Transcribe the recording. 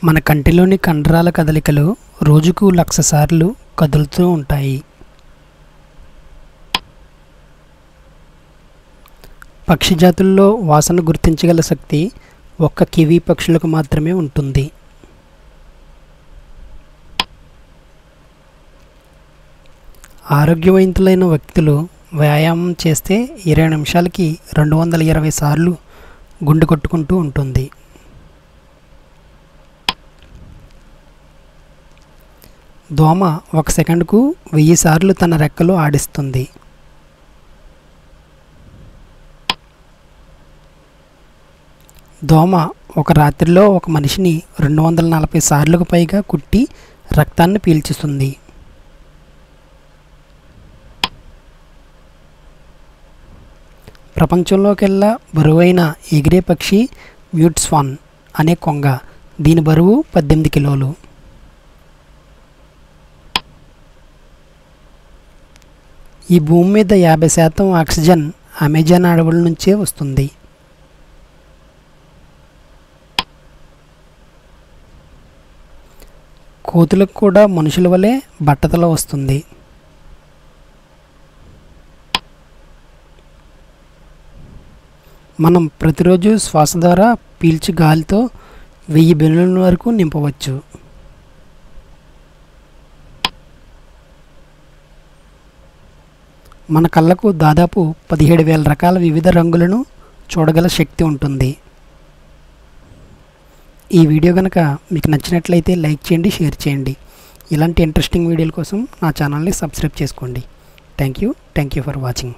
మన కంటిలోని కండరాల కదలికలు రోజుకు 1,00,000 సార్లు కదులుతూ ఉంటాయి. పక్షి జాతుల్లో వాసన గుర్తించగల శక్తి ఒక్క కివీ పక్షులకు మాత్రమే ఉంటుంది. ఆరోగ్యవంతులైన వ్యక్తులు వ్యాయామం చేస్తే 20 నిమిషాలకి 220 సార్లు గుండె కొట్టుకుంటూ ఉంటుంది. దోమ 1 సెకండ్కు 1000 సార్లు తన రెక్కలు ఆడిస్తుంది. దోమ ఒక రాత్రిలో ఒక మనిషిని 240 సార్లకు పైగా కుట్టి రక్తాన్ని పీల్చుతుంది. ప్రపంచంలోకెల్లా బరువైన ఎగిరే పక్షి మ్యూట్ స్వాన్ అనే కొంగ. దీని బరువు 18 కిలోలు. ఈ భూమి మీద 50% ఆక్సిజన్ అమెజాన్ అడవుల నుంచే వస్తుంది. కోతులకు కూడా మనుషుల వలె బట్టతల వస్తుంది. మనం ప్రతిరోజు శ్వాస ద్వారా పీల్చు గాలితో 1000 బెలూన్ల వరకు నింపవచ్చు. మన కళ్ళకు దాదాపు 17,000 రకాల వివిధ రంగులను చూడగల శక్తి ఉంటుంది. ఈ వీడియో కనుక మీకు నచ్చినట్లయితే లైక్ చేయండి, షేర్ చేయండి. ఇలాంటి ఇంట్రెస్టింగ్ వీడియోల కోసం నా ఛానల్ని సబ్స్క్రైబ్ చేసుకోండి. Thank you for watching.